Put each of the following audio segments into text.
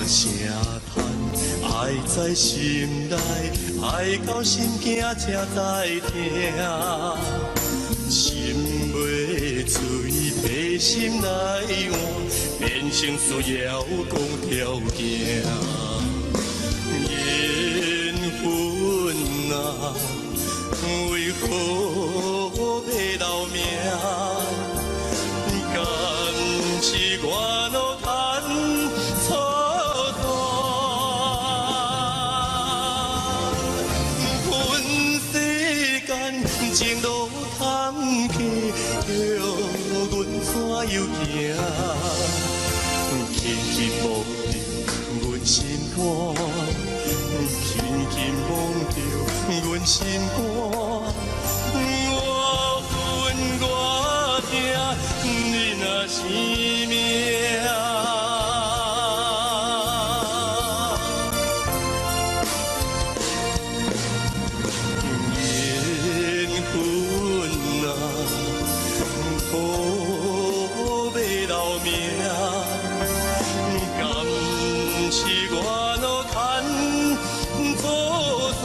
声叹，爱在心内，爱到心惊才知听。心袂碎，悲心来换，变成需要讲条件。缘分啊，为何要留名？敢是我路牵错段？阮世间情路坎坷，叫阮怎又行？轻轻摸着阮心肝，轻轻摸着阮心肝。我恨我疼，你若是命。缘分啊，苦要留名。敢是我路牵错线？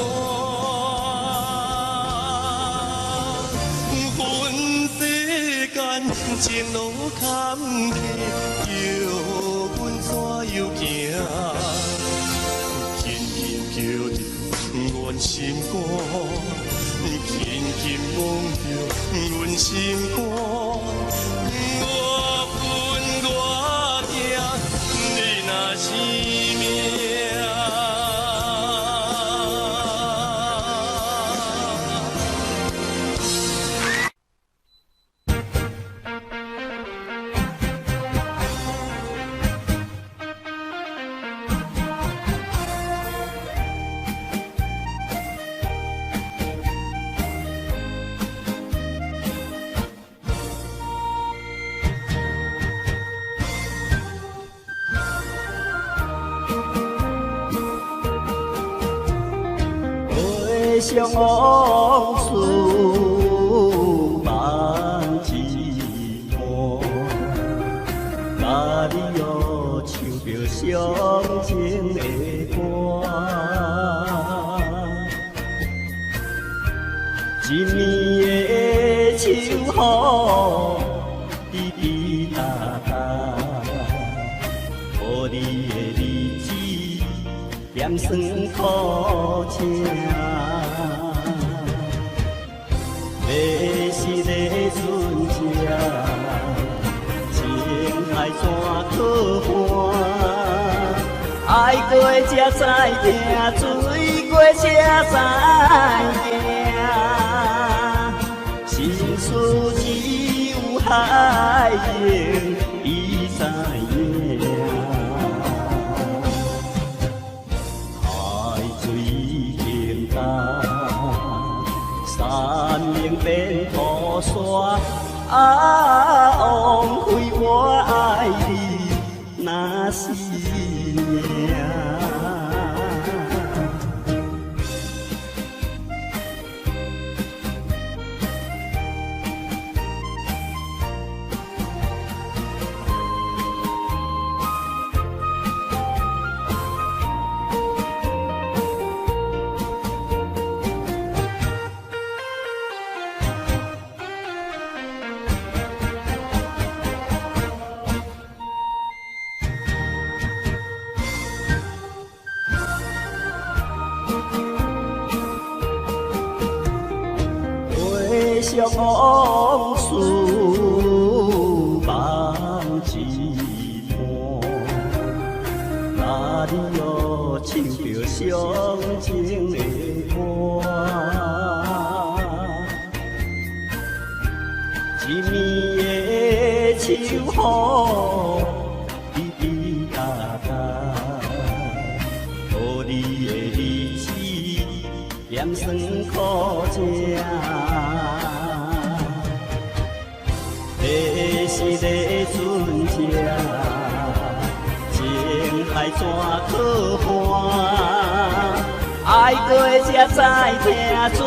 阮世间情路坎坷，叫阮怎又行？轻轻叫着阮心肝，轻轻摸着阮心肝。我恨我疼，你若是命。回想往事望一幕，甲你又唱着伤情的歌。一年的秋雨，滴滴答答，予你的日子念酸苦情。要是个船只，情海怎可换？爱过才知听，醉过才知行。心事只有海情，伊知影。海水已经干。山明变土沙，枉费我爱你那是命。回想往事望一幕，甲你又唱着伤情的歌。一年的秋雨，滴滴答答，予你的日子念酸苦情。要是个船只，情海怎可换？爱过才知听，醉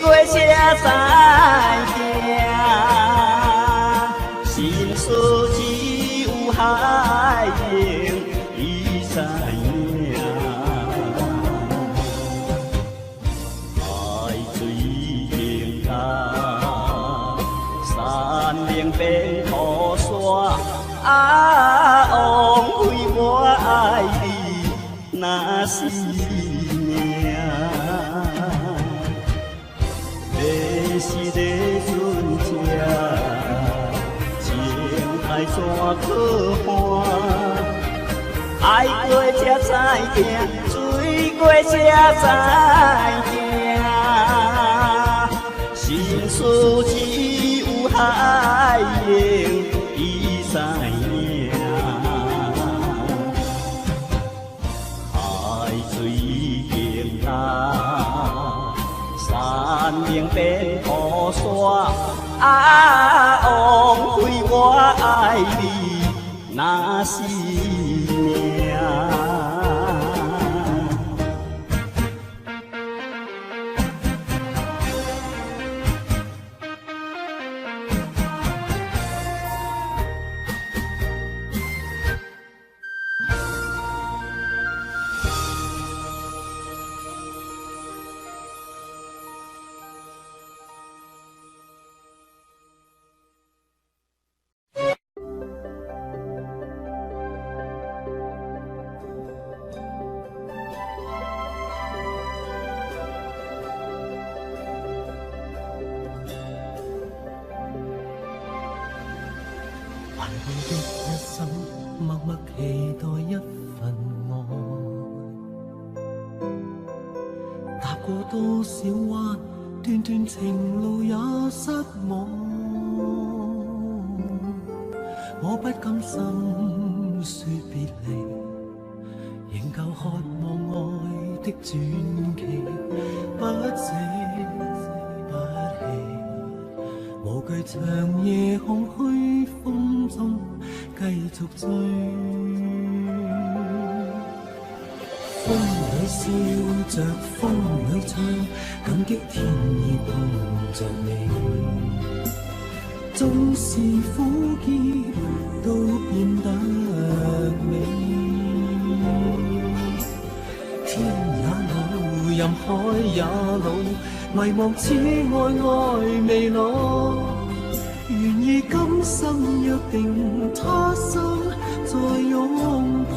过才知行。心事只有海情，伊知知影。海水凝干，山岭变土沙，枉费我爱你那是命。要是在船车，情太山可伴。爱过才知惊，醉过才知惊。心事只有海灵伊知影。海水凝干，山岭变土沙，枉费我爱你那是命。貧窮的一生，默默期待一份愛。踏過多少彎，段段情路也失望。我不甘心說別離，仍舊渴望愛的傳奇，不捨不棄。無懼長夜空虛風中繼續追，風裏笑着風裏唱，感激天意碰着你。縱是苦澀都變得美，天也老，任海也老，遺忘此愛未老。願意今生約定，他生再擁抱。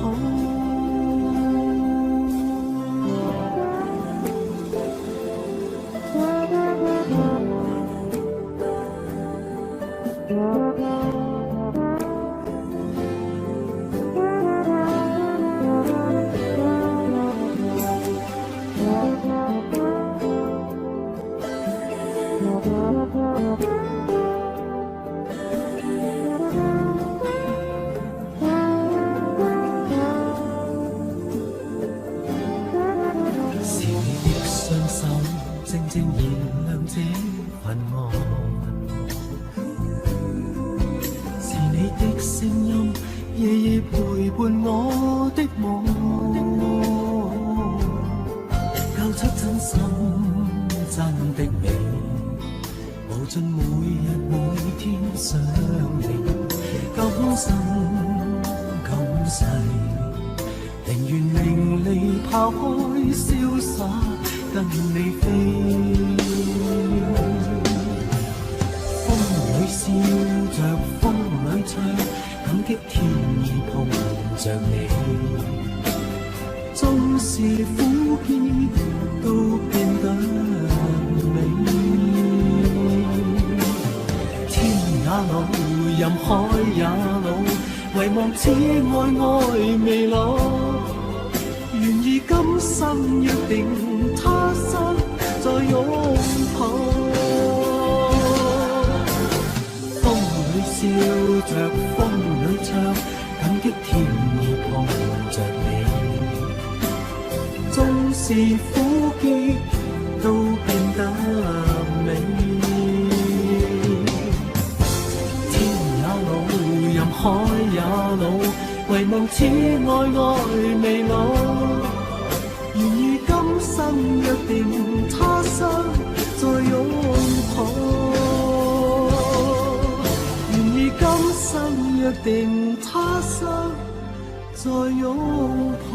此愛未老，願意今生約定，他生再擁抱。風裏笑着，風裏唱，感激天意碰着你。縱是苦澀都變得美，天也老，任海也老，遺忘此愛未老。願意今生約定，他生再擁抱。願意今生約定，他生再再拥抱。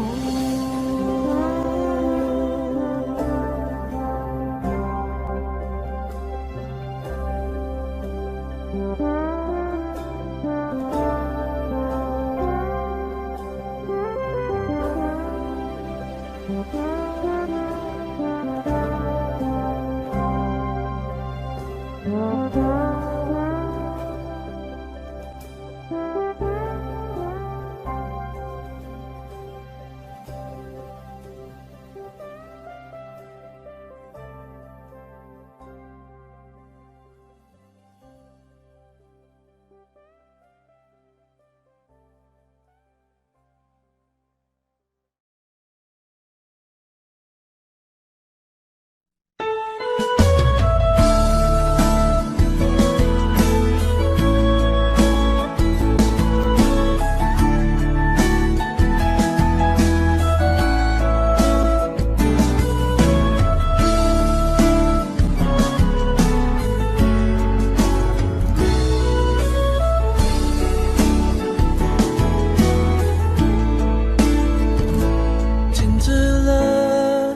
停止了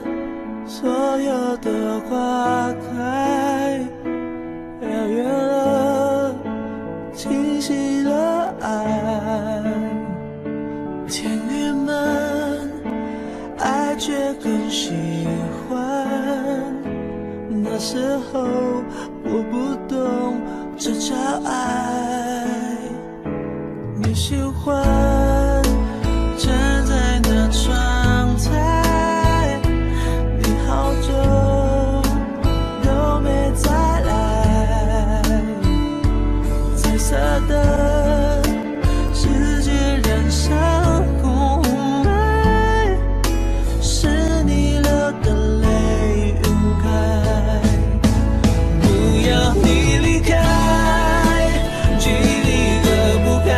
所有的花开，遥远了，清晰了爱。天郁闷，爱却更喜欢。那时候我不懂这叫爱，你喜欢站在那窗台，你好久都没再来。彩色的世界染上红白，是你流的泪晕开。不要你离开，距离隔不开，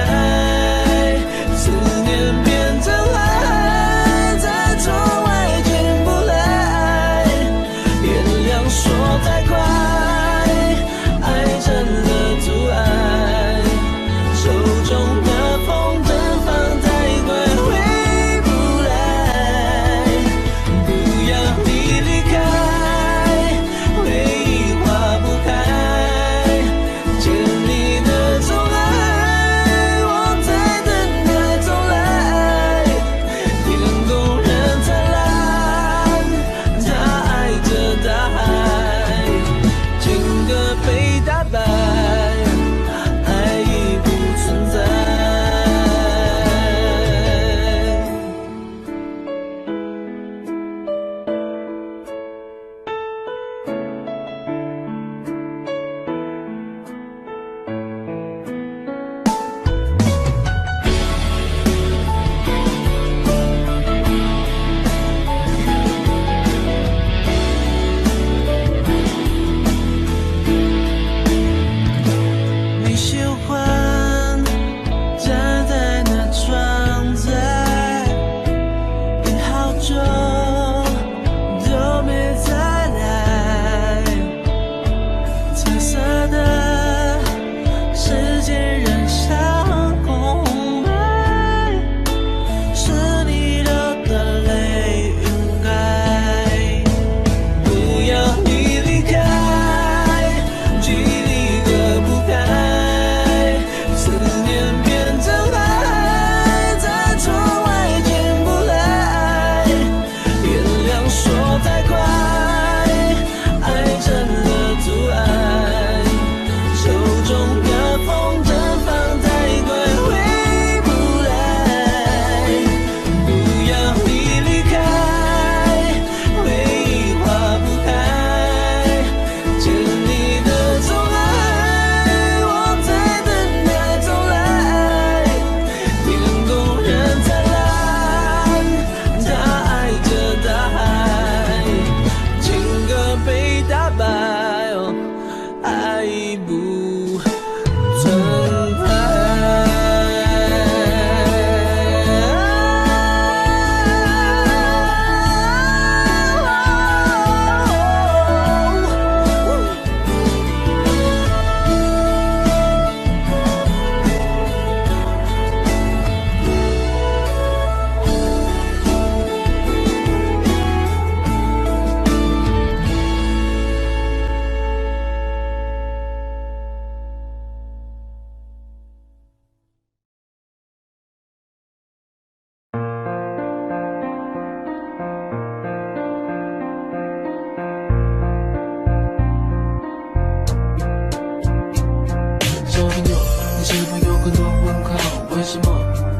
什么？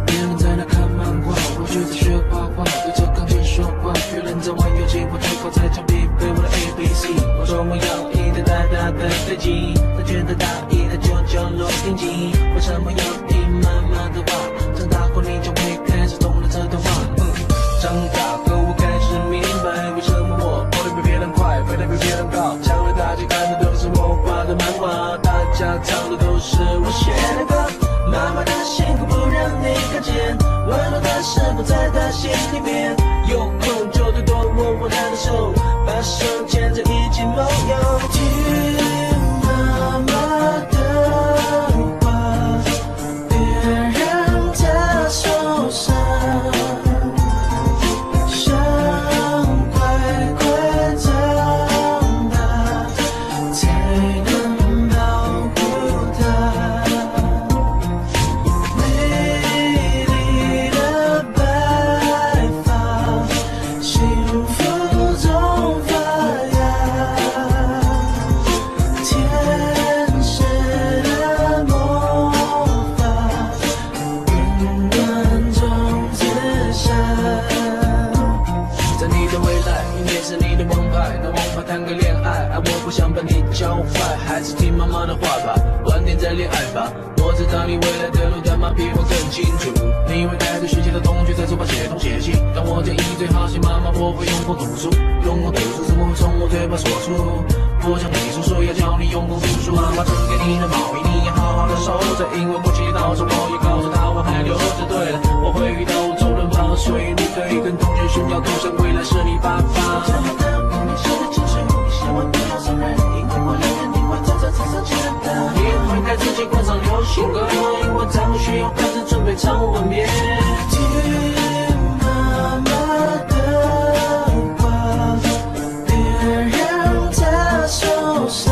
别人在那看漫画，我却在学画画，对着钢琴说话。别人在玩游戏，我却靠在墙壁背我的 ABC。我说我要一台大大的飞机，他觉得大意，他就叫洛杉矶。为什么要听妈妈的话？长大后你就会开始懂了这段话。长大后我开始明白，为什么我跑得比别人快，飞得比别人高。将来大家看的都是我画的漫画，大家唱的都是我写的歌。妈妈的辛苦不让你看见，温暖的事不在她心里面。有空就多多握握她的手，把手牵着一起梦游。听妈妈的话，别让她受伤。还是听妈妈的话吧，晚点再恋爱吧。我知道你未来的路，但妈比我更清楚。你会带着学习的同学在书包写东写西，当我建议最好写妈妈，我会用功读书，用功读书怎么会从我嘴巴说出？不像你叔叔要教你用功读书，妈妈赠给你的毛衣你要好好的收着，因为母亲到时我也告诉她我还留着。对了，我会遇到周润发，所以你可以跟同学炫耀，同学未来是你爸爸。这么的你是个清楚，你千万不要承认，因为我两眼你会在这场上见的。你会带自己关上流行歌，因为张学友开始准备唱吻别。听妈妈的话，别让她受伤。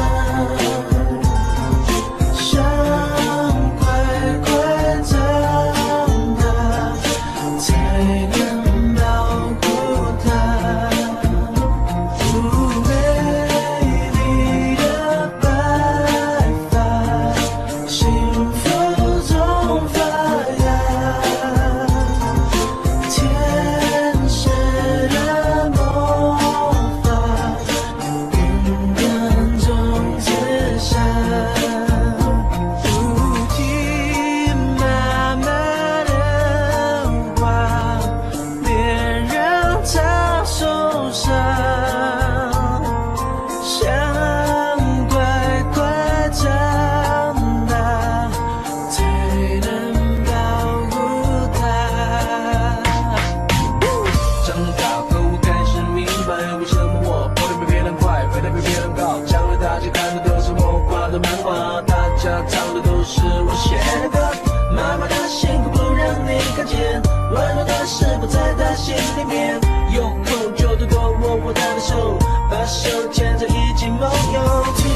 温暖的事不在她心里面，有空就多多握握她的手，把手牵着一起梦游。听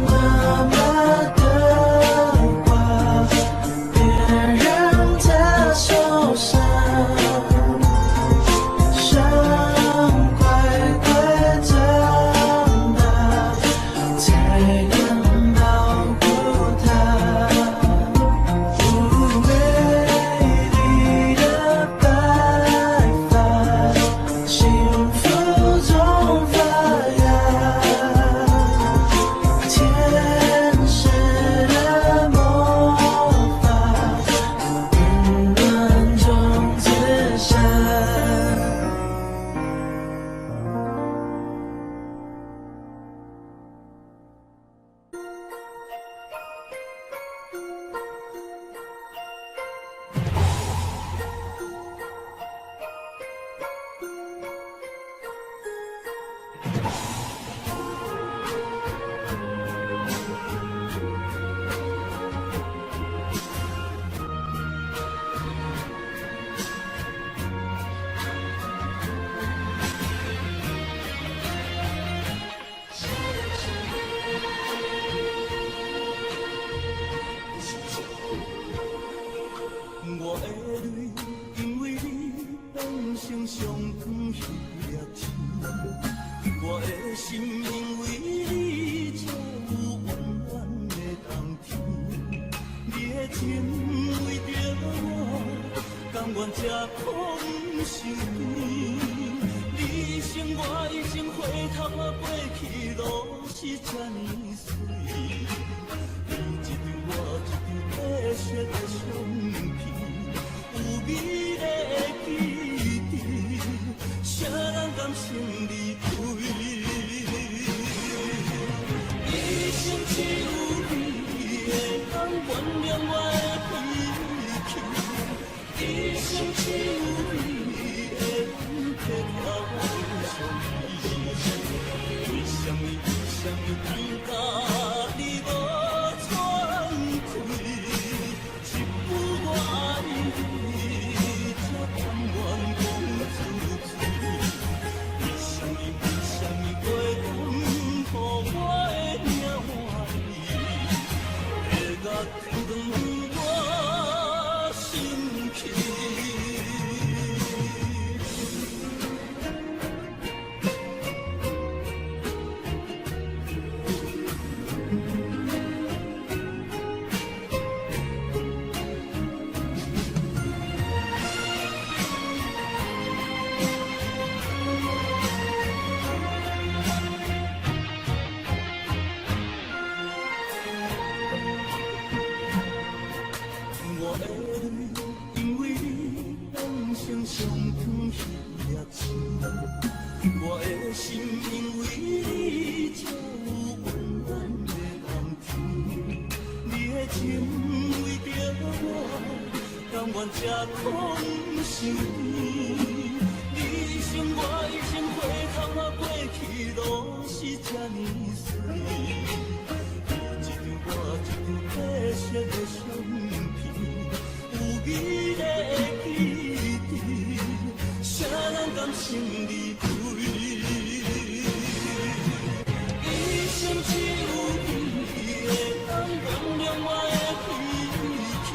妈妈的话，别让她受伤，伤快快长大，才能保护她。我的泪，因为你变成上远迄粒天，我的心因为你才有温暖的冬天。你的情为着我，甘愿吃苦不受甜。你生我一生，回头啊过去路是这呢水。你一张我一张白雪的相片，有美的记忆，谁人甘心离开？一生只有你会当原谅我的脾气，一生只有你会当替我伤悲。为什么等到你无喘气，一句我爱你，才甘愿讲出嘴？为什么袂当予我的命换你，会甲天断我心去？我的泪，因为你变成上长彼粒星；我的心，因为你才有温暖的蓝天。你的情为着我，甘愿吃苦不受甜。你生我一生，回头啊过去路是这呢水。一张我一张白雪的相片，有美的记忆，谁人甘心离开？一生只有你会当原谅我的脾气，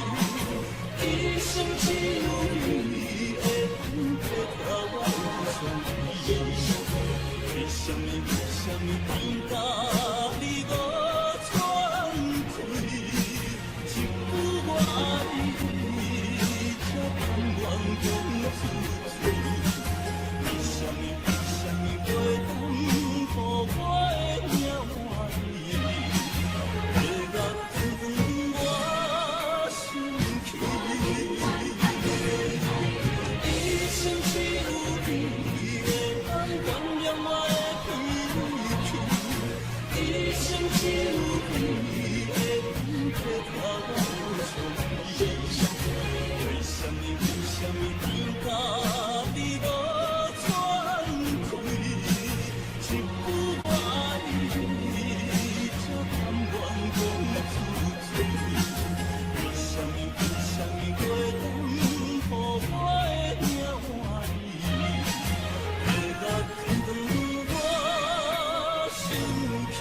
一生只有你会当替我伤悲。为什么等到你无喘气，一句我爱你，才甘愿讲出嘴？为什么袂当予我的命换你，会甲天断我心去？一生只有你会当原谅我的脾气，一生只有你会当替我伤悲。为什么等到你无喘气，一句我爱你，才甘愿讲出嘴？为什么袂当予我的命换你，会甲天断我心去？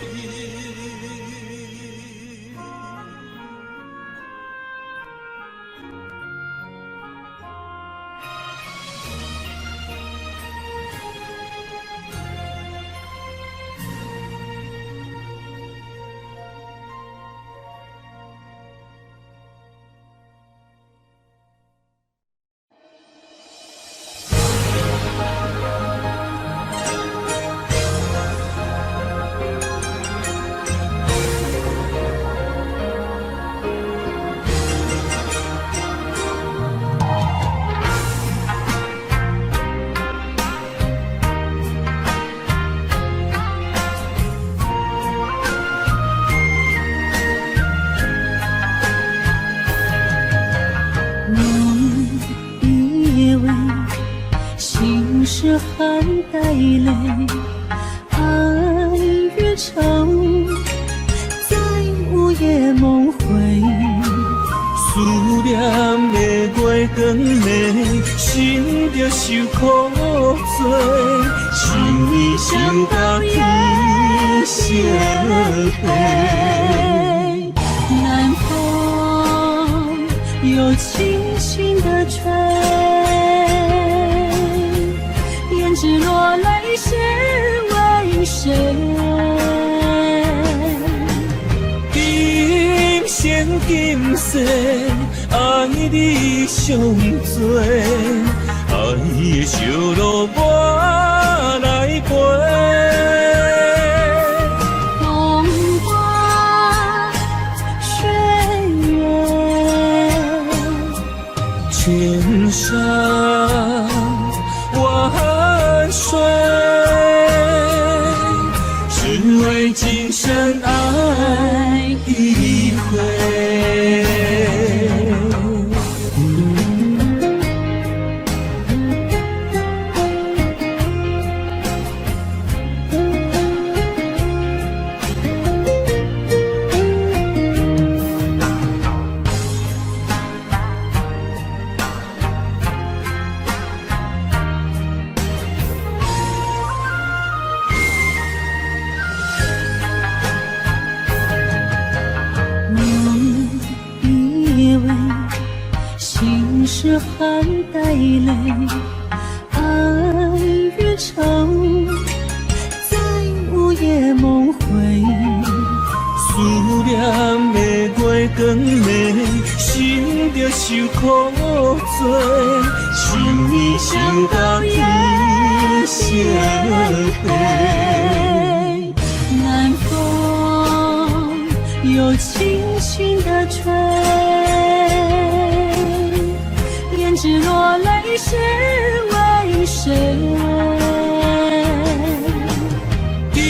是含带泪，爱越长，在午夜梦回。思念的月光暝，心着受苦罪，想你想到天色黑。南风又轻轻地吹，胭脂落泪是为谁？今生生今世，爱你上多，爱的小路我来陪。风花雪月，千山万水，只为今生爱一回。是含带泪，爱与诚在午夜梦回。思念的月光暝，心着受苦做，想你想到天色黑。南风又轻轻地吹，胭脂落泪是为谁？今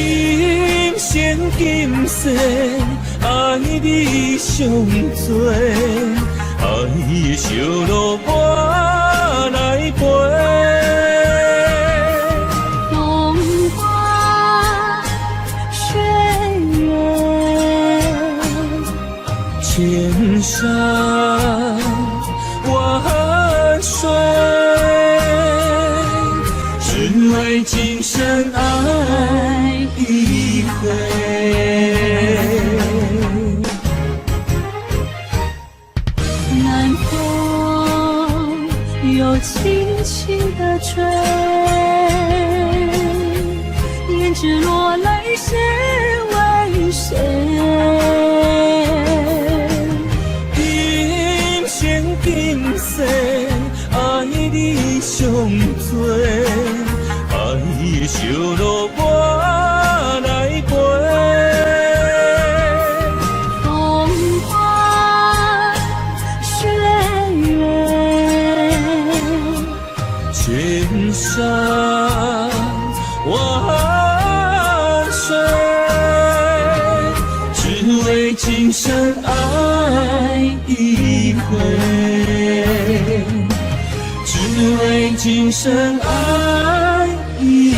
生今世，爱你上多，爱的小路我来陪。风花雪月，千山万水，只为今生爱一回。南风又轻轻地吹，胭脂落泪是为谁？今生今世，爱你上多，爱的小路我来陪。风花雪月，千山万水，只为今生爱一回，只为今生爱一回。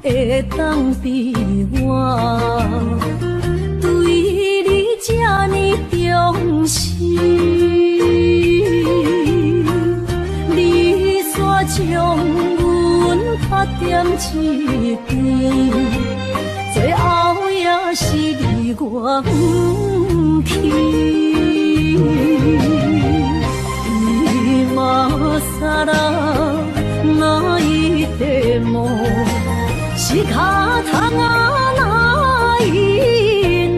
会当比我对你这呢重视，你煞将阮拍点一边，最后也是你我不去。今ら泣いても仕方がないね。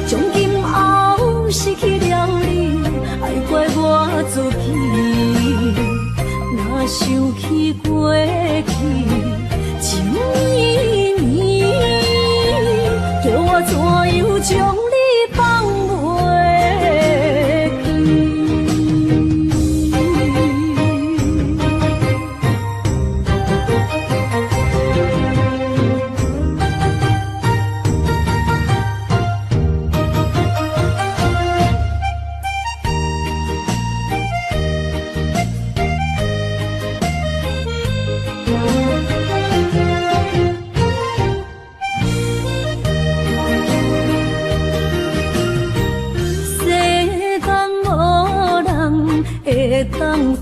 从今后失去了你，爱怪我自己。若想起过去情绵绵，叫我怎样将你放袂记？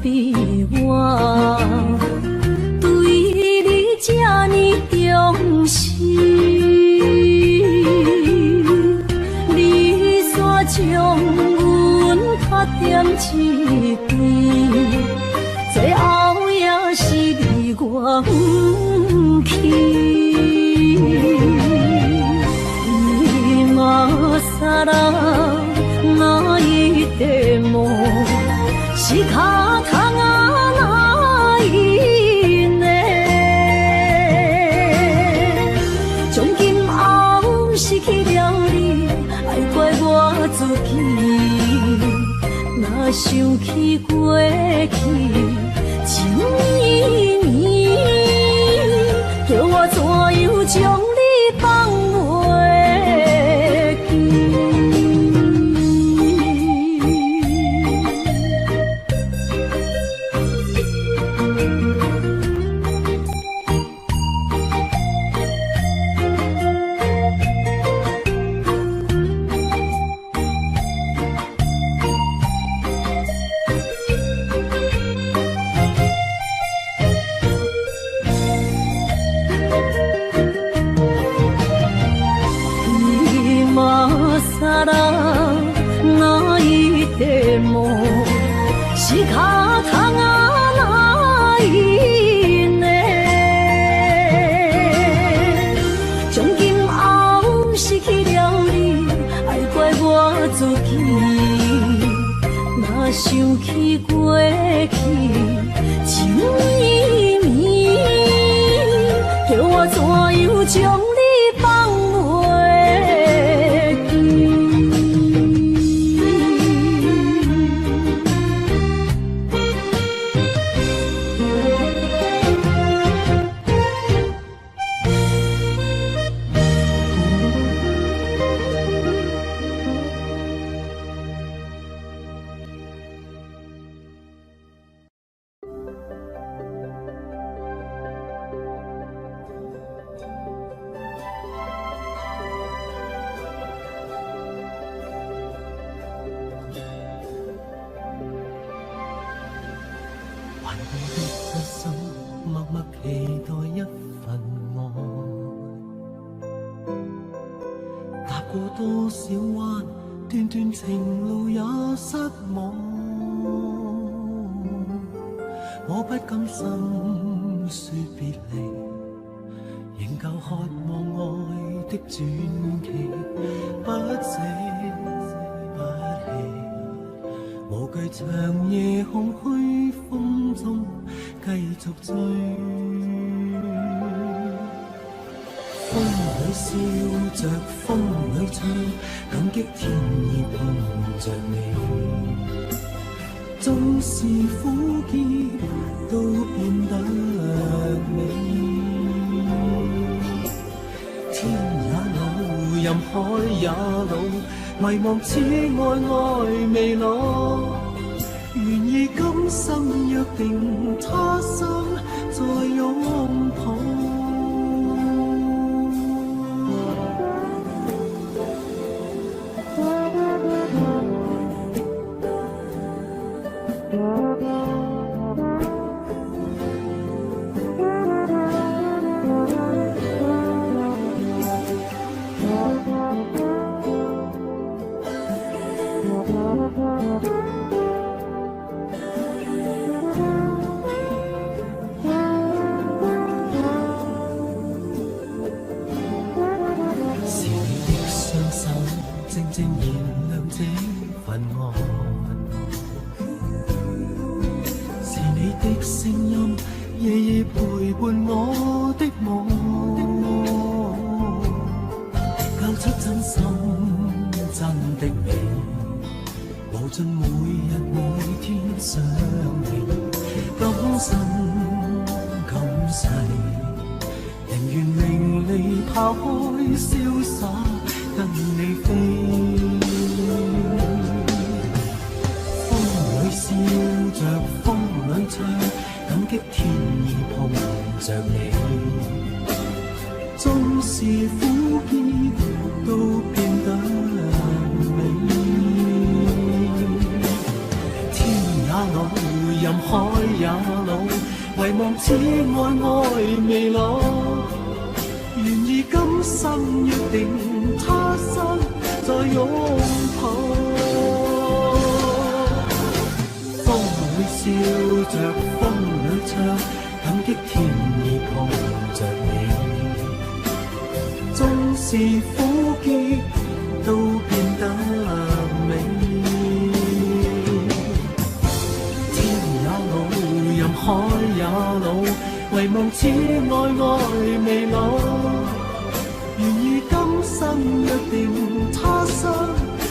比我对你这呢重视，你煞将阮拍点一边，最后也是你我不去。今ら泣いても仕方がないね。从今后失去了你，爱怪我自己。若想起过去情绵绵，叫我怎样将你放袂？仕方がないね。从今后失去了你，爱怪我自己。若想起过去情绵绵，叫我怎样将你放袂记？還你的一生，默默期待一份愛。踏過多少彎，段段情路也失望。我不甘心說別離，仍舊渴望愛的傳奇，不捨不棄。無懼長夜空虛風中繼續追，風裏笑着風裏唱，感激天意碰着你。縱是苦澀都變得美，天也老，任海也老，迷惘此愛未老。願意今生約定，他生再擁抱。海也老，唯望此爱爱未老。愿意今生约定，他生再拥抱。风里笑着，风里唱，感激天意碰着你。纵是苦涩，都變得美。天也老，任海也老，唯望此愛愛未老。願意今生約定，他生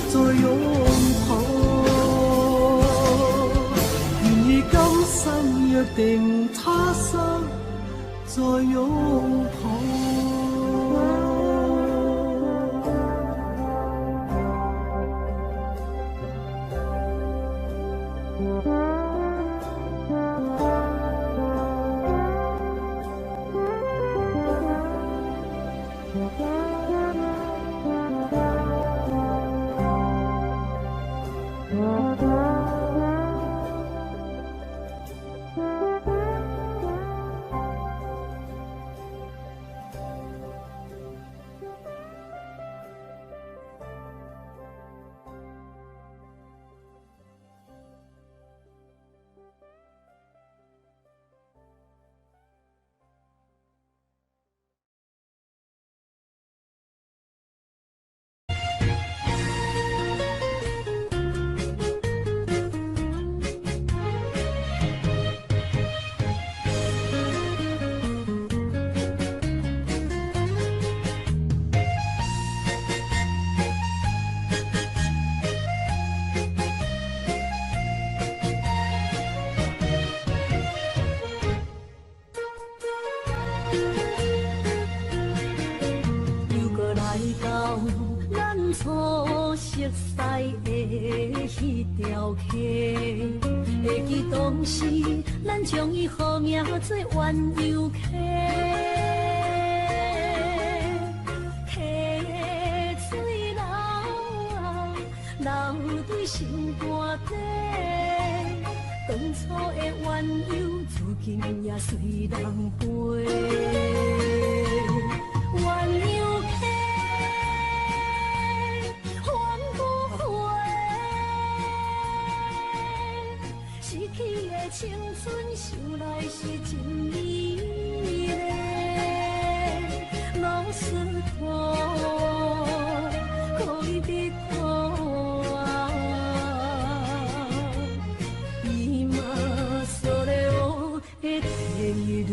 再擁抱。願意今生約定，他生再擁抱。初熟悉的迄条溪，会记当时咱将伊号名做鸳鸯溪。溪水流啊，流对心肝底。当初的鸳鸯，如今也随人飞。鸳鸯溪。青春想来是真美丽，老师傅可以别看啊，伊嘛所了的地路。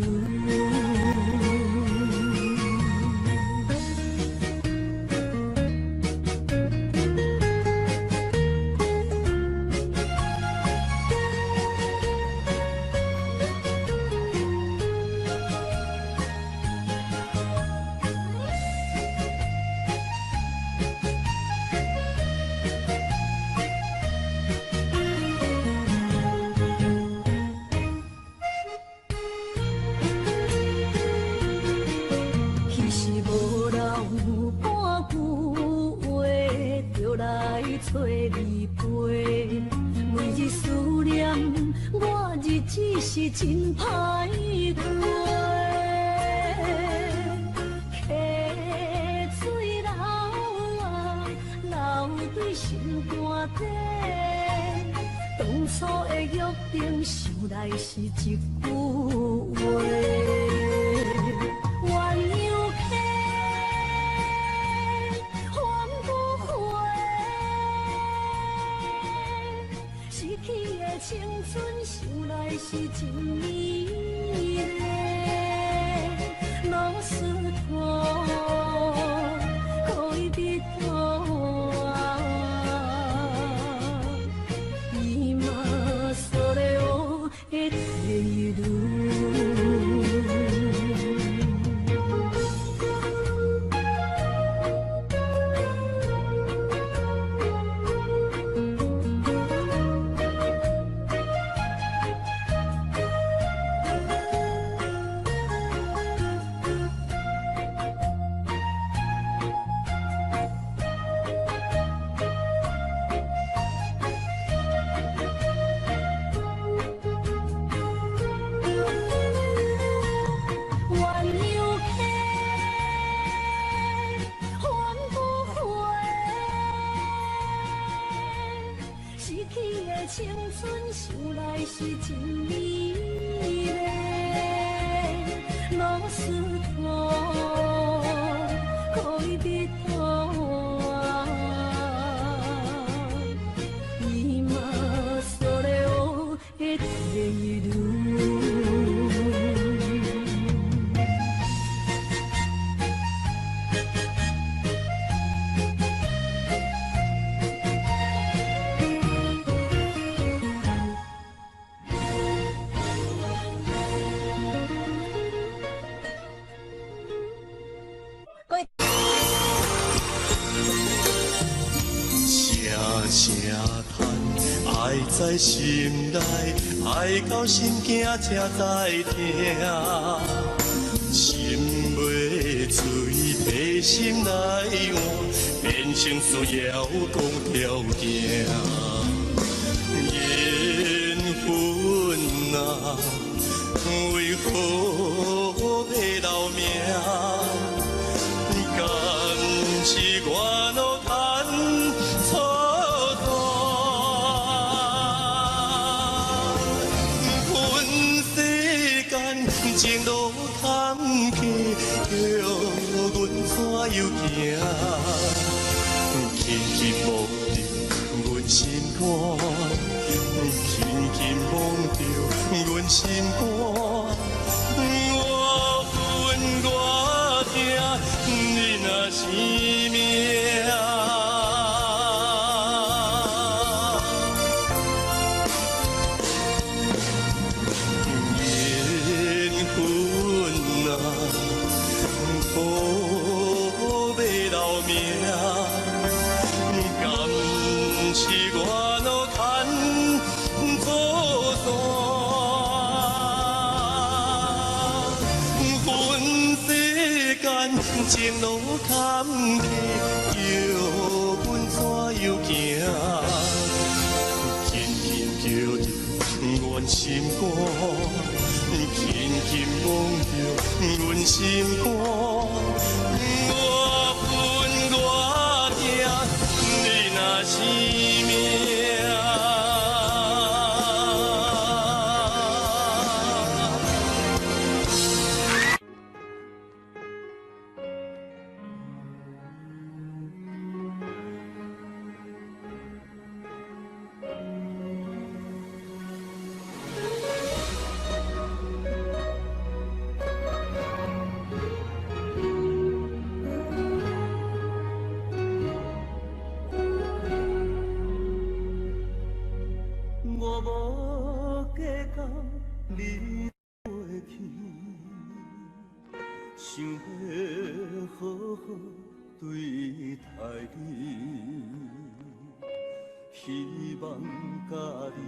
找你陪，每日思念，我日子是真歹过。溪水流啊，流对心肝底。当初的约定，想来是一句话。鸳鸯溪。青春想来是真美丽，老师傅可以别看啊，伊嘛所了的地路。在心内，爱到心惊才知听。心袂随悲心来换，变成需要讲条件。缘分啊，为何要留名？敢是我脑干错断？阮世间情路坎坷，叫阮怎又行？轻轻摸着阮心肝，轻轻摸着阮心肝。我恨我疼，你若是命。缘分啊，苦要留名。敢是我脑牵错线？阮世间情路坎坷，叫阮怎又行？轻轻叫着阮心肝，轻轻摸着阮心肝。我恨我疼，你若是命。我无计较你过去，想要好好对待你，希望甲你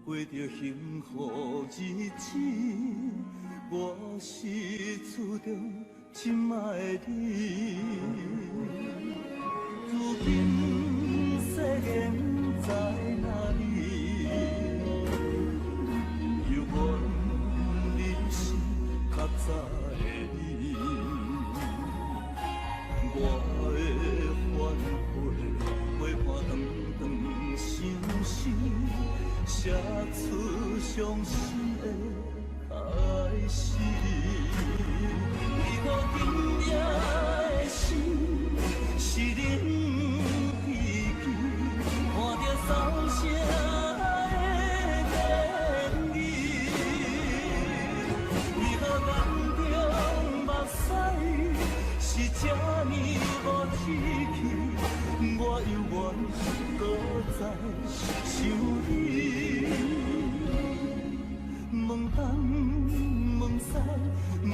过着幸福日子。我是厝中亲爱的你，如今世间在哪里？犹原你是较早的你，我的反悔，陪伴长长相思，写出伤心的开始。为何今夜的心是恁记起，看着扫声的言语，为何眼中目屎是这呢无志气？我犹原搁在想你，问东问西问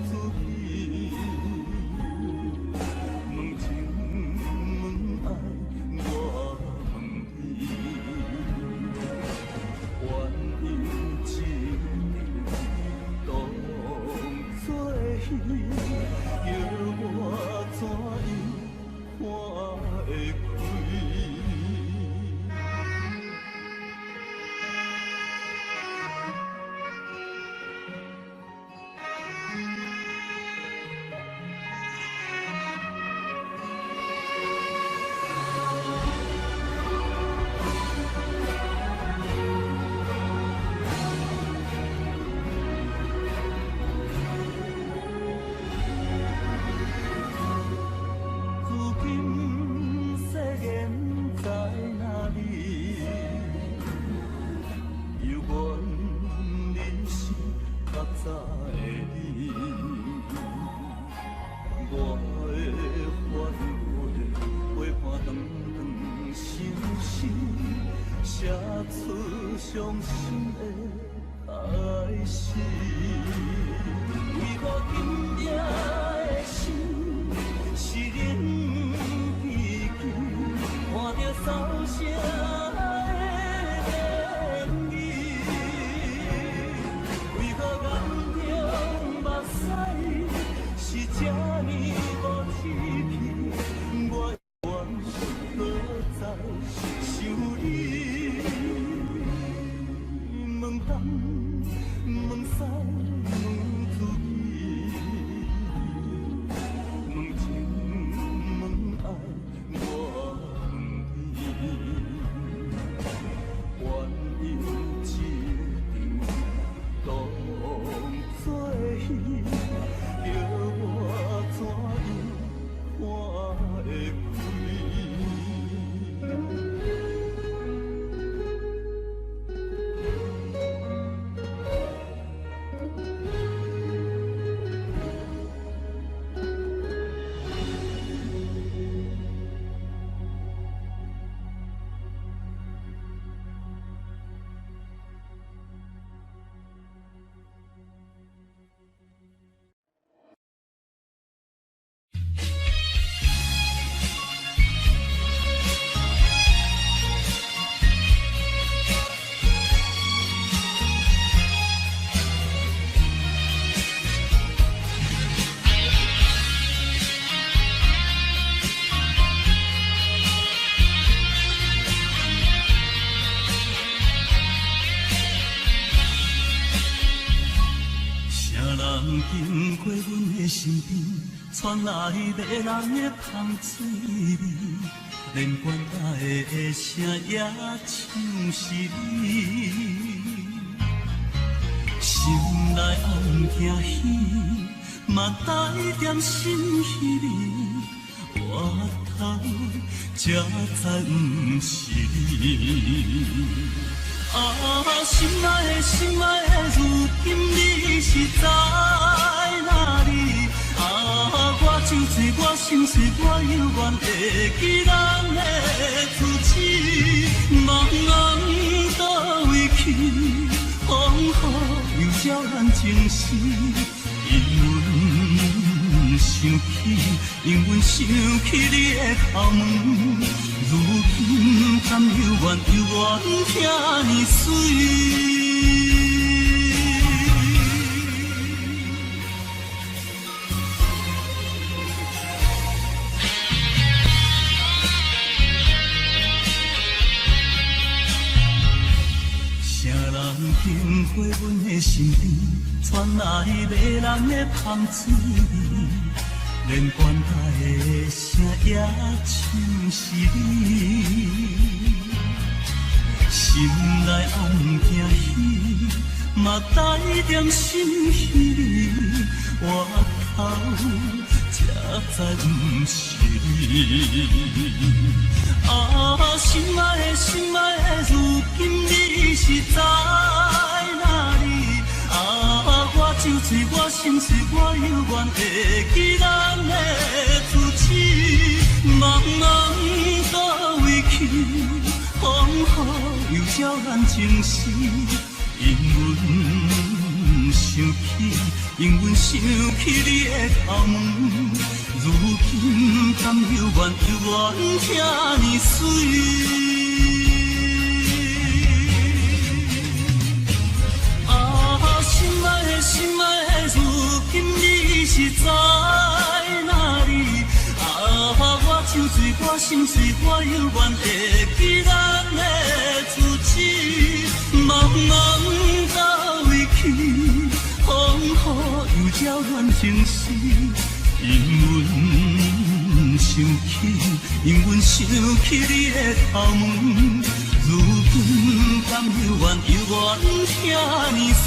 出去，问情问爱我问你，原因一场当作戏，叫我怎样看会开？如今世间在哪里？犹原你是较早的你，我的反悔，陪伴长长相思，写出伤心的开始。为何今夜的心是恁记起，看着扫声的经过阮的身边，传来迷人的香水味，连管他的声也像是你。心内暗惊喜，嘛带点心稀微，我头才知不是你。心爱的，心爱的，如今你是在哪里？我酒醉，我心碎，我犹原会记咱的初次。茫茫倒位去，风雨又照咱情丝。因阮想起你的头毛，如今敢犹原听你水。谁人经过阮的身边，传来迷人的香水味，连管他的声也像是你。心内暗惊喜，嘛带点心稀微，我头才知不是你。心爱的，心爱的，如今你是在哪里？我酒醉，我心碎，我犹原会记咱的初次。茫茫倒位去，风雨又照咱情丝。因阮想起你的头毛，如今敢犹原听你水。心爱的，心爱的，如今你是在哪里？我酒醉，我心碎，我犹原会记咱的初次。茫茫倒位去，风雨又照咱情丝。因阮想起你的头毛，如今敢犹原听你水。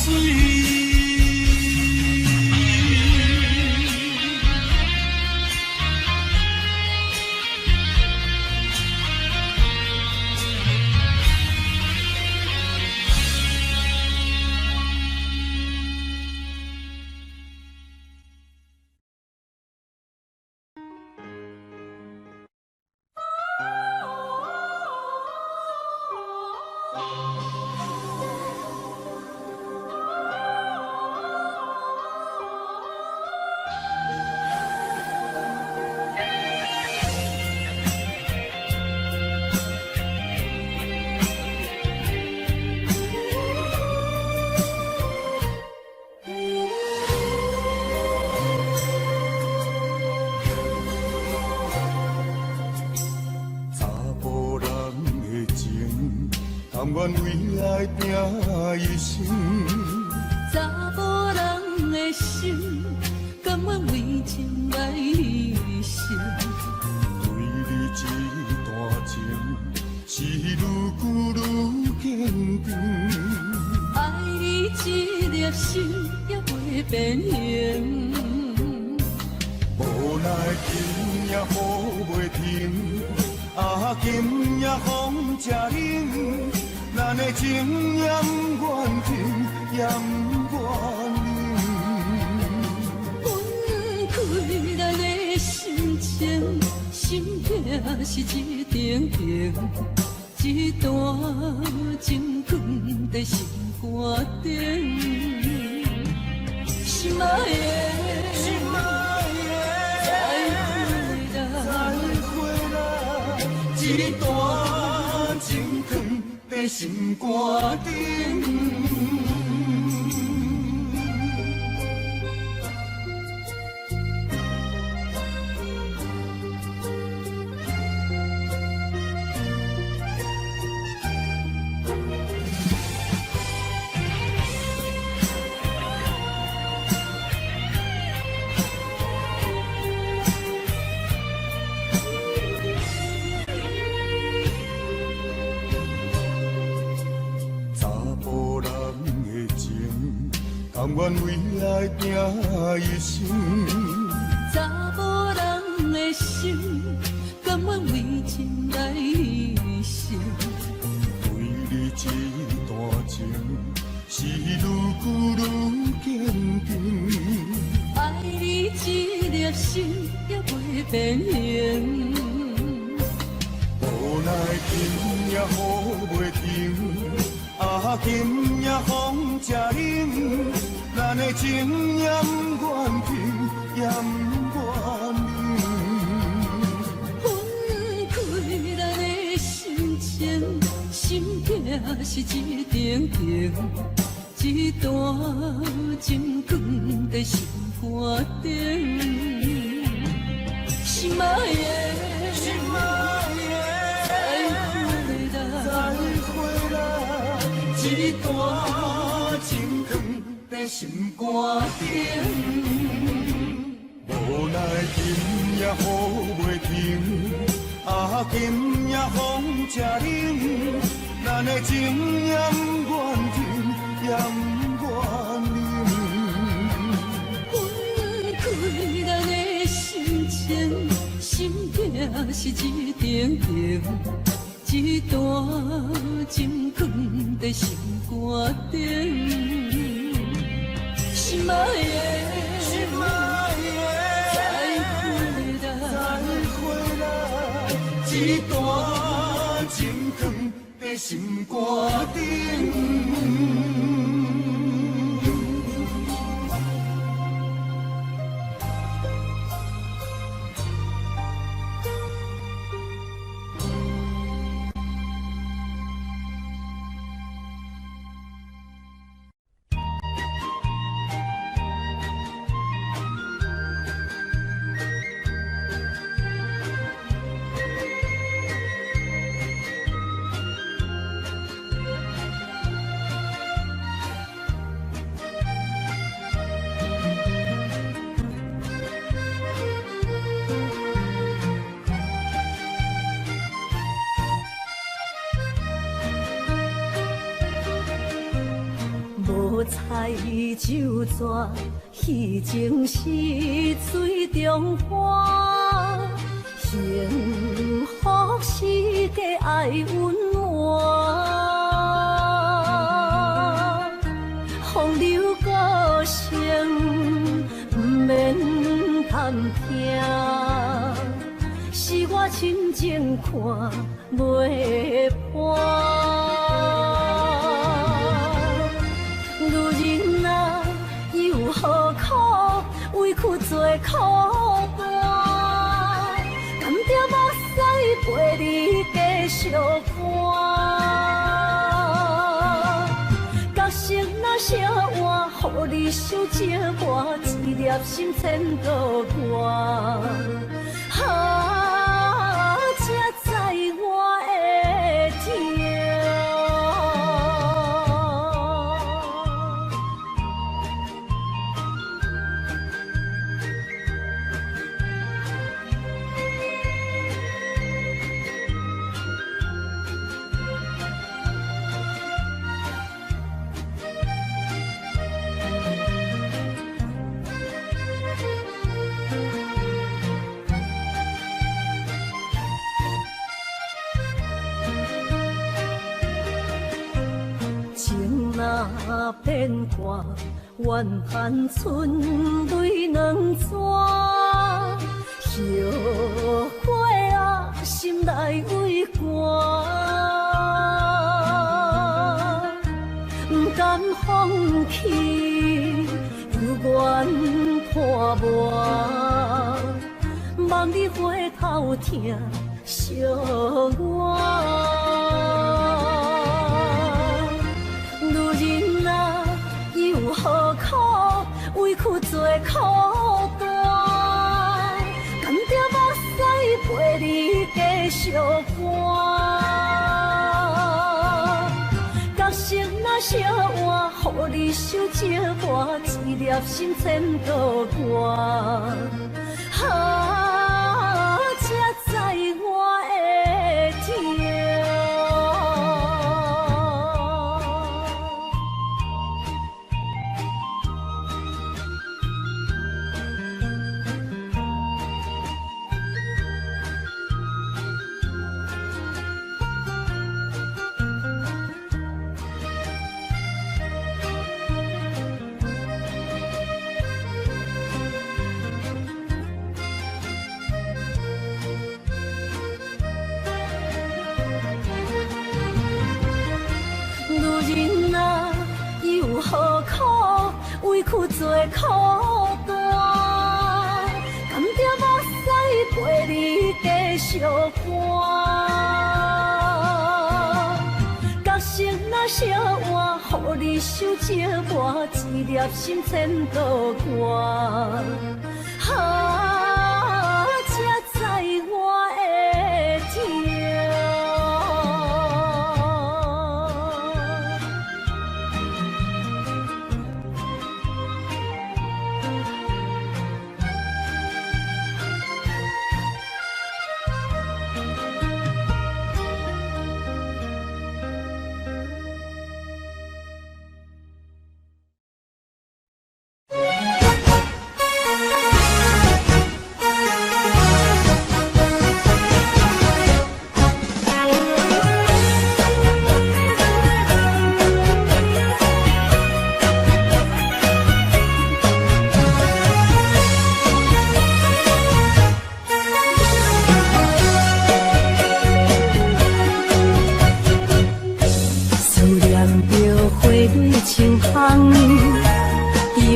甘愿为爱拼一生，查某人的心，甘愿为情来牺牲。对你这段情，是愈久愈坚定。爱你这粒心也袂变形。无奈今夜雨袂停，今夜风才冷。咱的情也不愿停，也不愿冷。分开咱的心情，心痛是一定定，一段情放在心肝顶。心爱的，心爱的，再会啦，一段情放在心肝顶。甘愿为爱拼一生。查某人的心，甘愿为情来牺牲。为你这段情，是愈久愈坚定。爱你一粒心也袂变形。无奈今夜雨袂停，今夜风正冷，咱的情也不愿停，也不愿冷。分开咱的心情，心痛是一定定，一段情放在心肝顶。心爱的，心爱的，再回来，一段情放在心肝顶。无奈今夜雨袂停，今夜风正冷，咱的情也不愿停，也不愿冷。分开咱的心情，心痛是一定定，一段情放在心肝顶。心爱的，心爱的，再回来，一段情放在心肝顶。无彩酒泉，戏情是水中花。幸福是家爱温暖，风流歌声不免叹听，是我亲情看袂破。女人啊，又何苦委屈做苦伴？甘着目屎陪你继续看。角色若写换，予你受折磨，一粒心千个我。才知我的痛。若变卦，怨恨春泪两逝。后悔啊，心内为寒，不甘放弃，有缘破磨，望你回头听惜我。女人啊，又何苦委屈做苦伴？甘着目屎陪你继续看。角色若写换，予你受折磨，一粒心千个我。才知我的痛。做苦单，甘着目屎陪你继续寒。角色若小换，予你受折磨，一粒心千度寒。才知我的痛。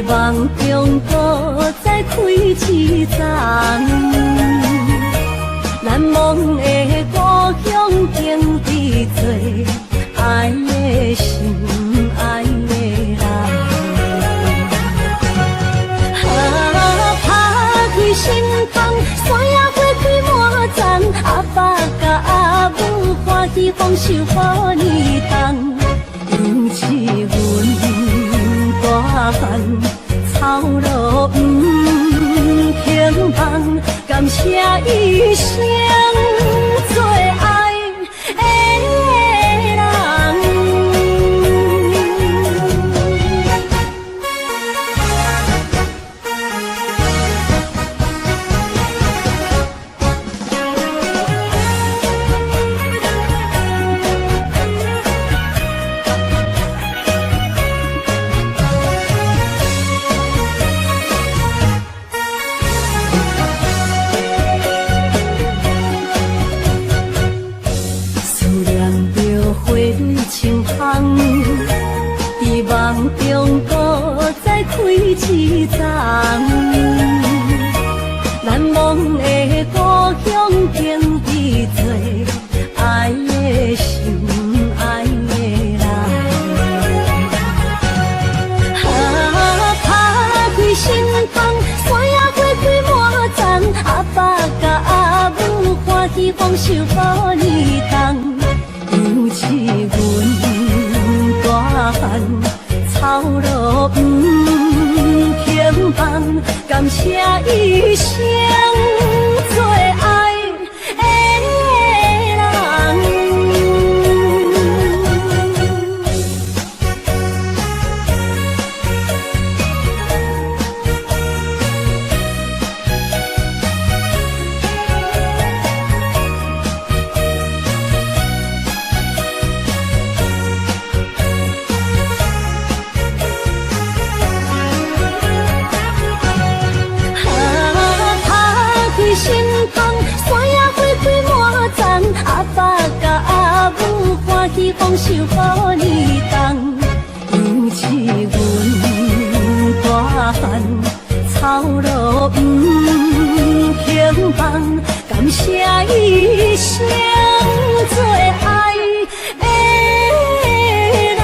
梦中搁再开一丛，难忘的故乡经历做爱的心，爱的人。打开心窗，山野花开满丛，阿爸甲阿母欢喜丰收好年冬，尤是阮大汉。草路不轻放，感谢一生最爱的人。在梦中搁再开一丛，难忘的故乡经历做爱的心，爱的人。打开心窗，山野花开满丛，阿爸甲阿母欢喜丰收好年冬，尤是阮大汉。草路不轻放，感谢一生最爱的人。心窗，山野花开满丛，阿爸甲阿母欢喜丰收好年冬，尤是阮大汉草路不轻放，感谢一生最爱的人。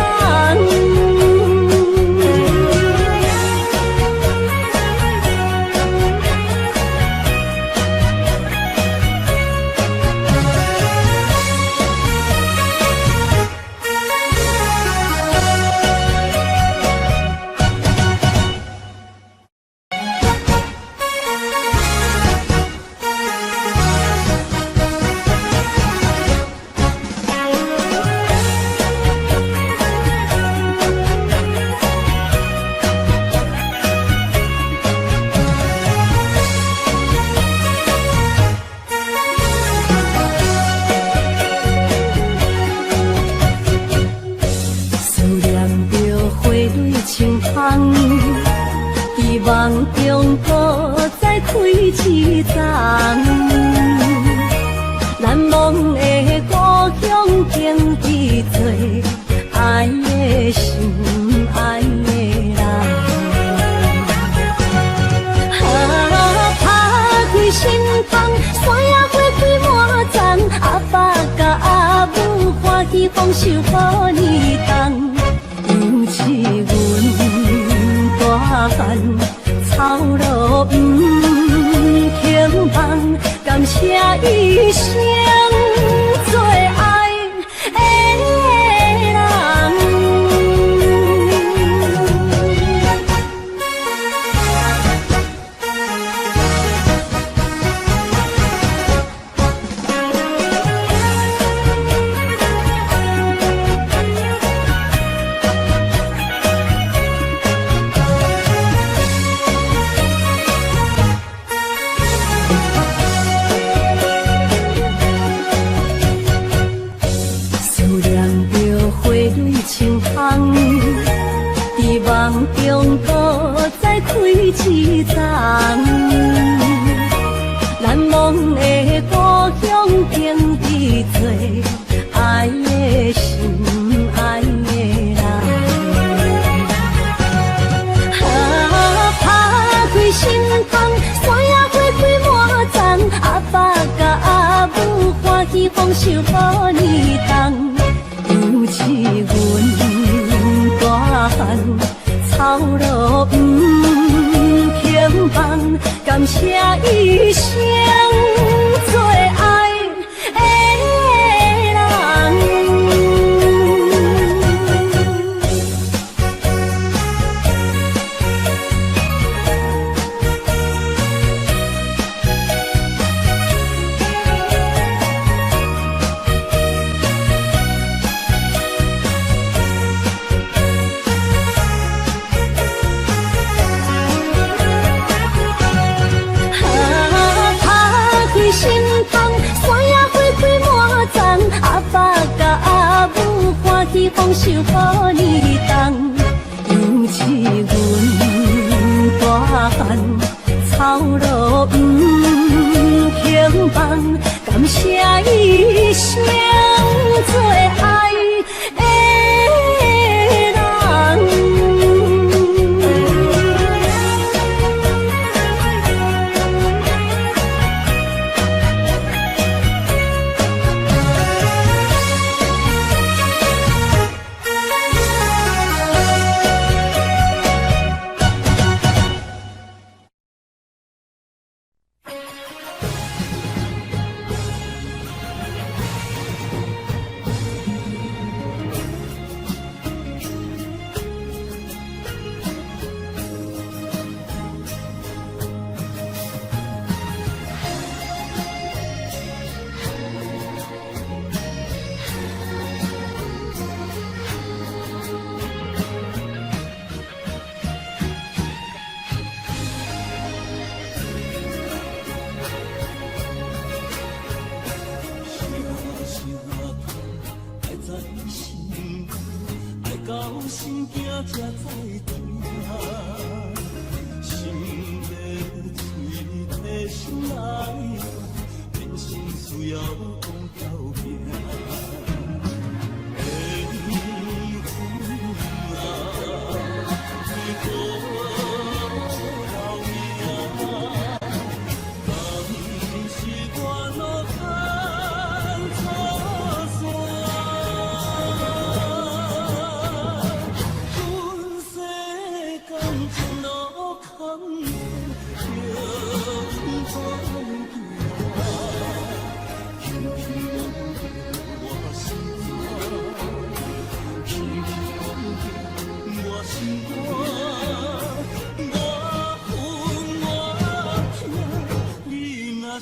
梦中搁再开一丛，难忘的故乡经历做爱的心，爱的人。喜丰收好年冬，尤其阮大汉操劳不轻放，感谢一生做爱的人。梦中搁再开一丛，难忘的故乡经历做爱的心爱的人。打开心房，山野花开满丛，阿爸甲阿母欢喜丰收好年冬，尤其阮大汉。操劳不轻放，感谢一生做爱的人。阿爸甲阿母欢喜丰收好年冬，尤其阮大汉操劳不轻放，感谢一生做爱的人。心惊才知痛，心要嘴替心来，人生需要讲条命。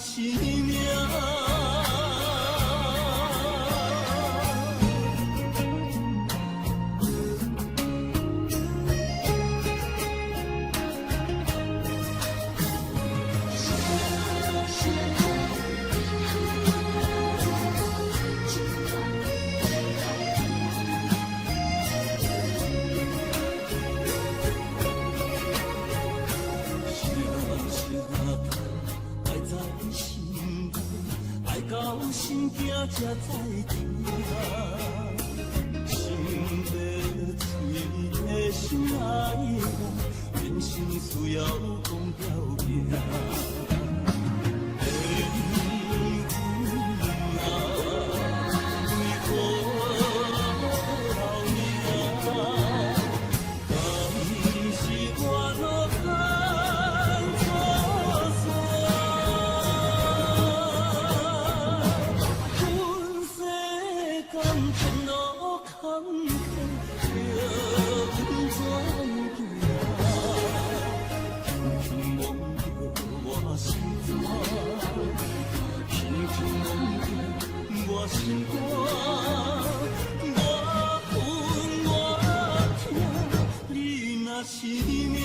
是命。到心惊才知痛，心要嘴的心爱我，人生需要讲条命。嘿，阮啊，为何？心肝，我恨我痛，你若是命。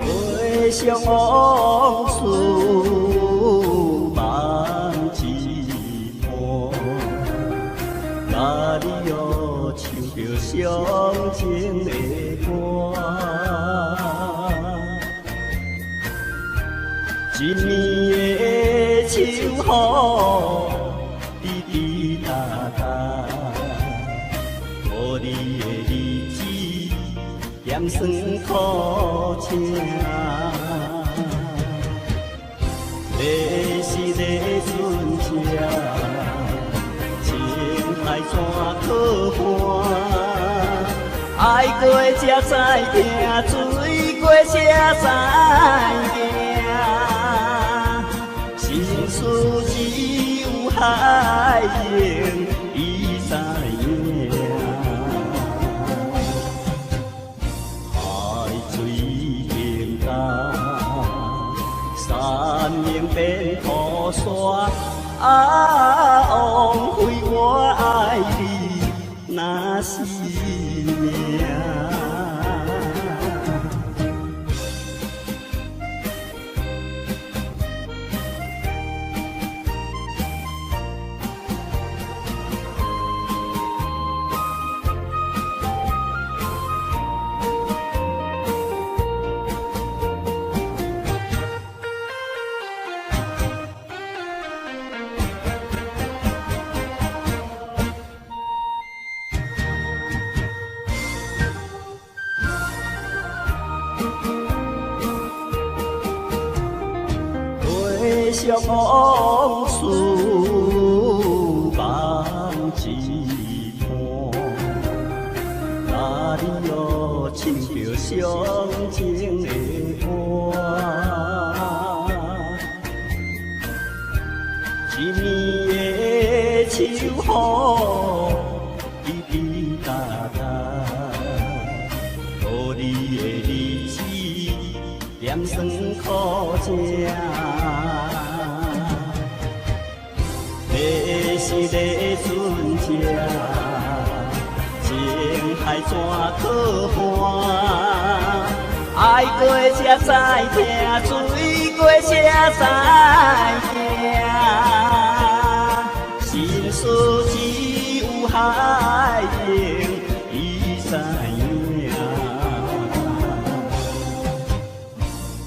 回想往事梦一盘，甲你又唱着伤情的歌。一年的秋雨，滴滴答答，无你的日子咸酸苦情。历史的船只，情海怎可换？爱过才知疼，醉过才知惊。心事只有海英伊知影。海水凝干。山明变土沙，枉费我爱你那是命。回想往事梦一盘，哪里又唱着伤情的歌？一年的秋雨，滴滴答答，无你的日子咸酸苦情。历史的船只，情海怎可换？爱过才知疼，醉过才知惊。心事只有海英伊知影。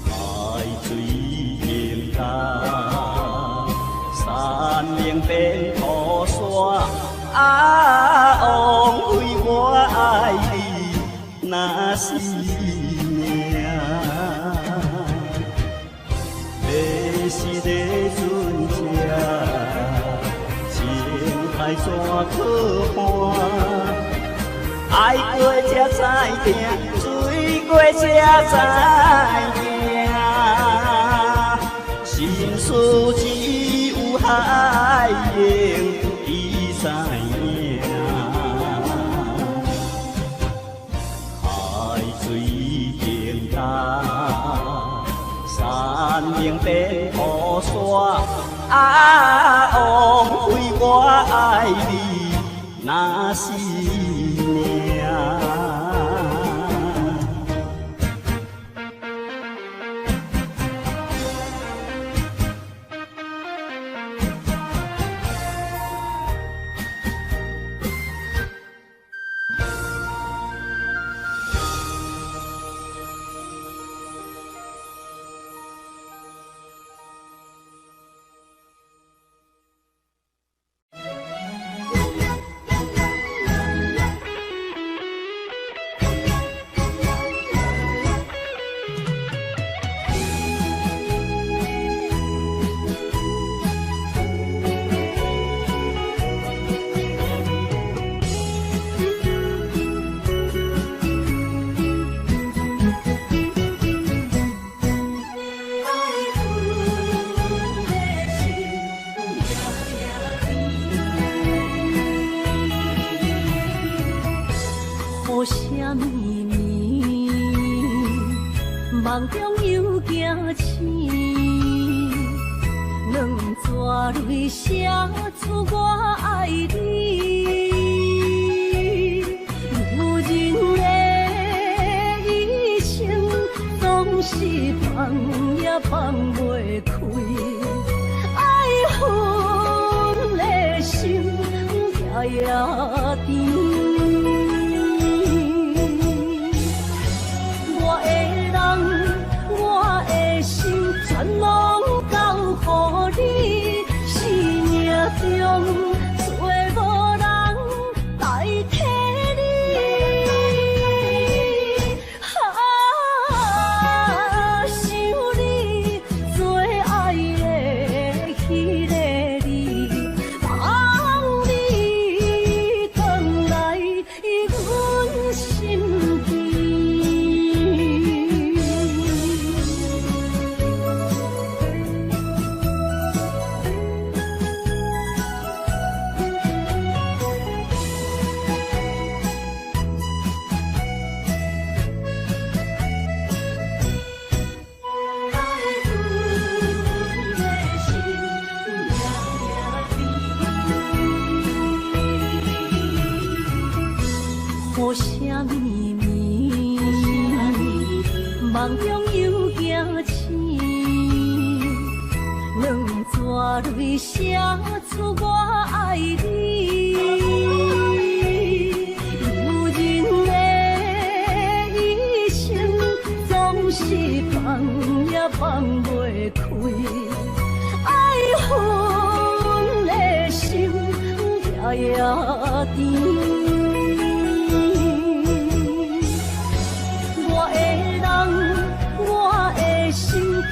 海水凝干。山明变土沙，枉费我爱你那是可盼，爱过才知痛，醉过才知惊，心事只有海用伊知影。海水平淡，山明变雨伞。啊，枉费我爱你那是命。雨声绵绵，梦中又惊醒，两纸泪写出我爱你。女人的一生总是放也放袂开，爱恨的心夜夜甜。全拢交乎你，生命中找无人代替你。想你最爱的迄个你，望你回来阮心间。雨声绵绵，梦中又惊醒，两纸泪写出我爱你。女人的一生总是放也放袂开，爱恨的心夜夜甜。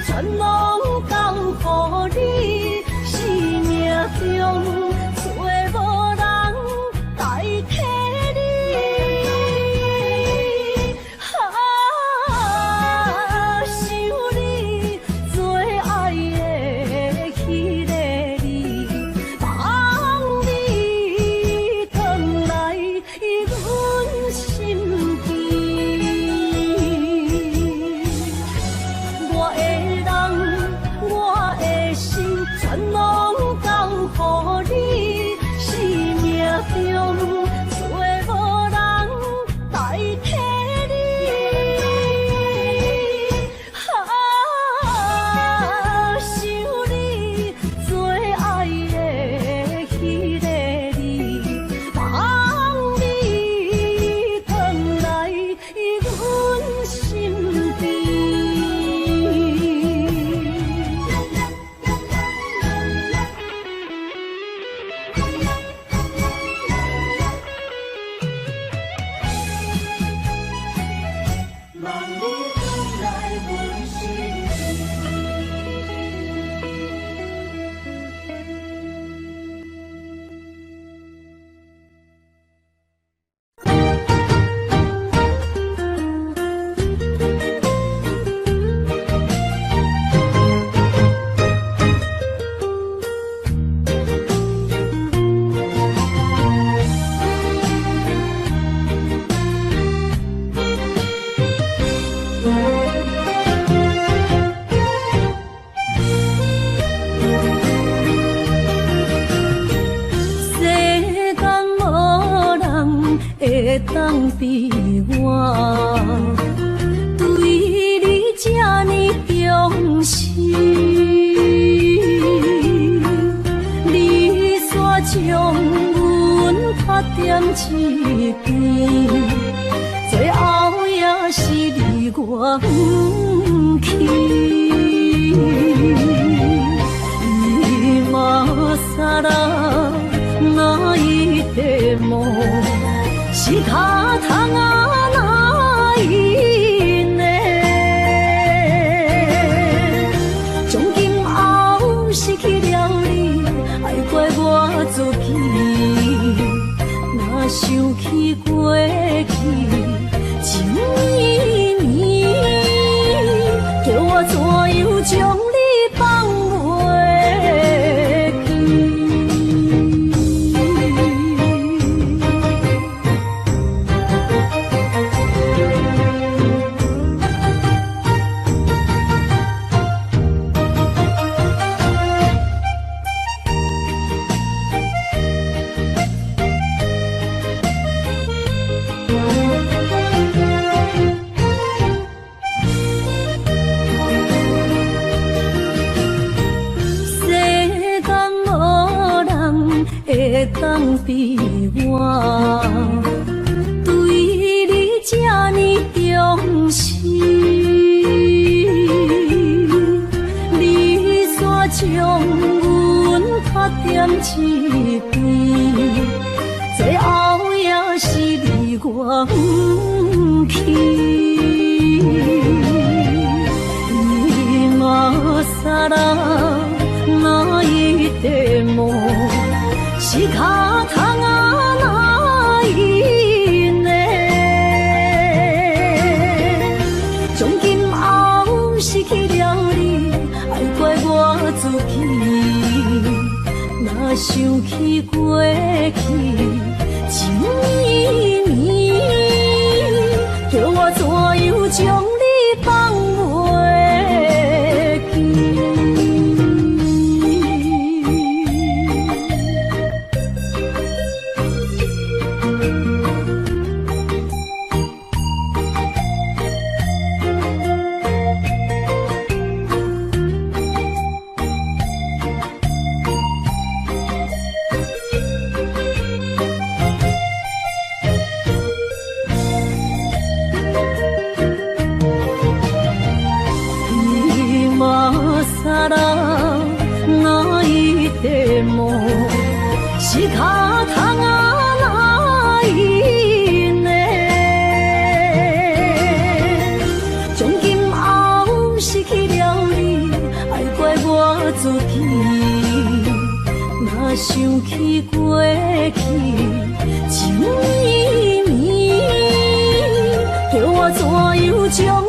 全拢交乎你，生命中找无人代替你。想你最爱的迄个你，望你回来阮心间。我的人。会当比我对你这呢重视，你煞将阮拍点一边，最后也是你我不去。今ら泣いても仕方がないね。从今后失去了你，爱怪我自己。若想起过去情绵绵，叫我怎样将你放袂？会当比我对你这呢重视，你煞将阮拍点一边，最后也是你我不去。今ら泣いても仕方がないね。从今后失去了你，爱怪我自己。若想起过去情绵绵，叫我怎样将你放袂？仕方がないね。从今后失去了你，爱怪我自己。若想起过去情绵绵，叫我怎样将你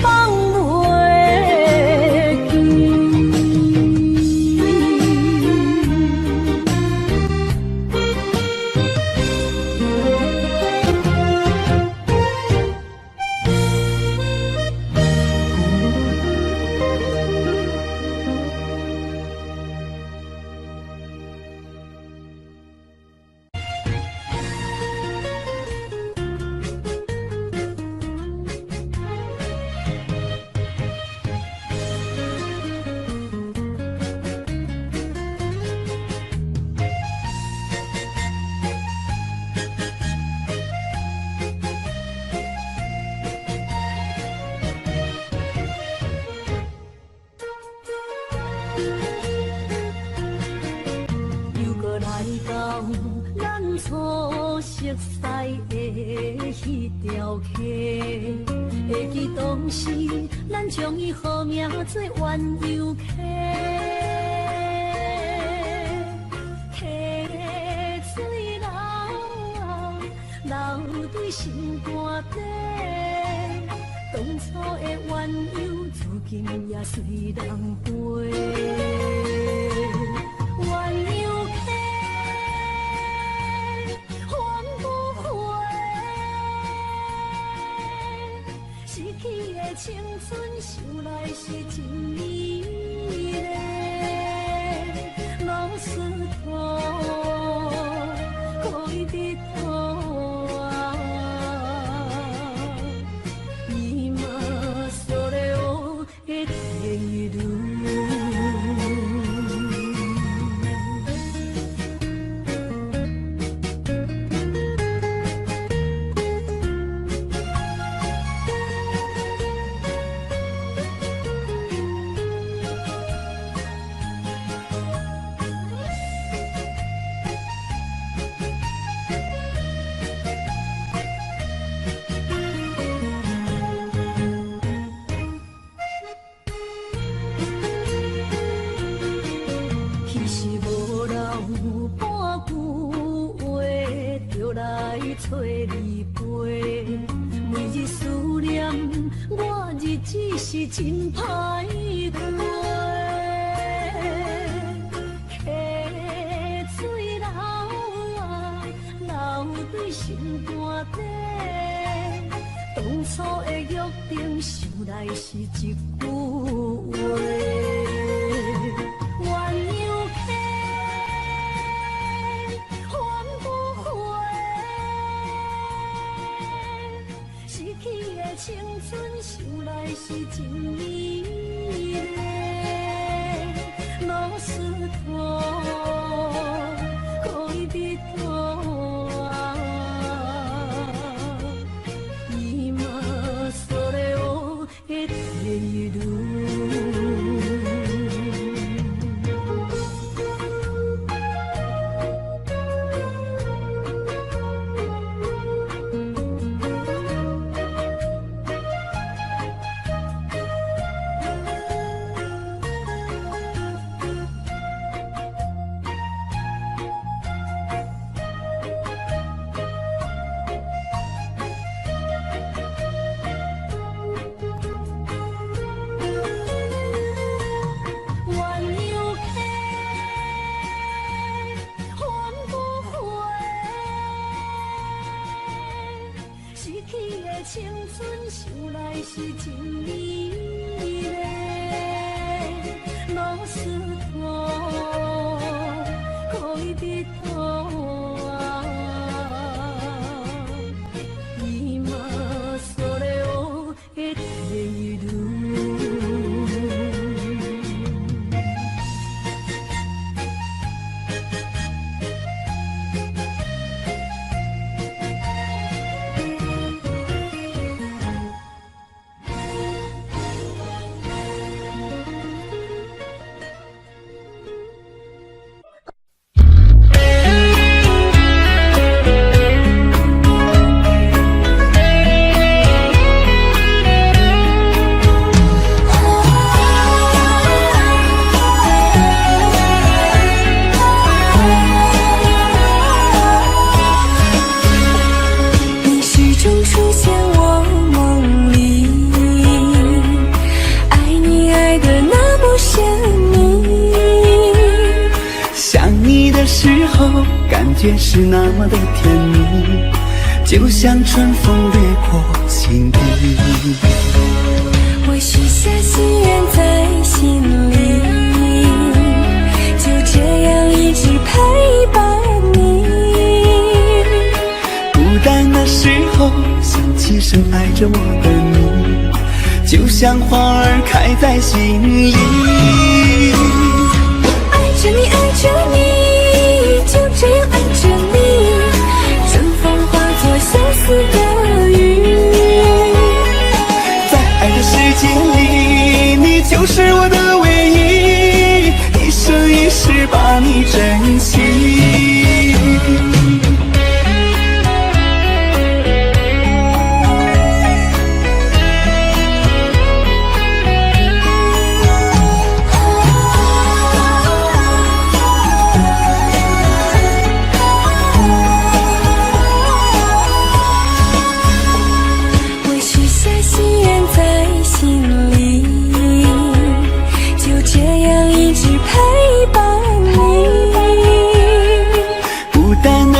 放袂？初熟悉的迄条溪，会记当时咱将伊号名做鸳鸯溪。溪水流对心肝底，当初的鸳鸯，至今也随人陪。青春想来是真美丽，老师徒，可以的拖来找你陪。每日思念，我日子是真歹过。溪水流啊，流对心肝底。当初的约定，想来是一句话。鸳鸯溪，还不回。失去的青春，想来是真美丽。老师徒，可以别拖啊。今それを得ている。青春想来是真美丽，老师徒可以拖啊。今それを得ている。感觉是那么的甜蜜，就像春风掠过心底。我许下心愿在心里，就这样一直陪伴你。孤单的时候，想起深爱着我的你，就像花儿开在心里。爱着你，爱着你，就这样爱着你，春风化作相思的雨。在爱的世界里，你就是我的唯一，一生一世把你珍惜。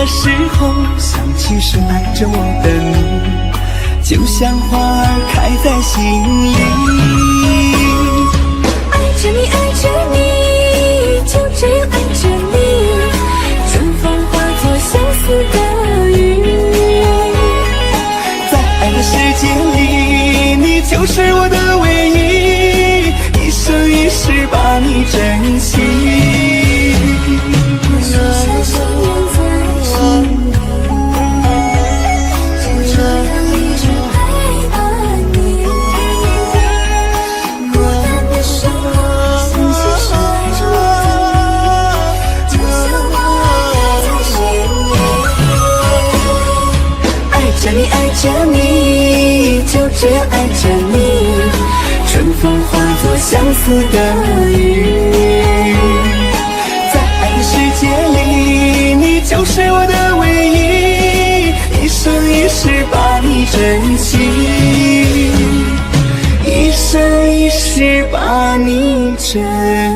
时候想起深爱着我的你，就像花儿开在心里。爱着你，爱着你，就这样爱着你，春风化作相思的雨。在爱的世界里，你就是我的唯一，一生一世把你珍惜。爱着你，就这样爱着你，春风化作相思的雨。在爱的世界里，你就是我的唯一，谁？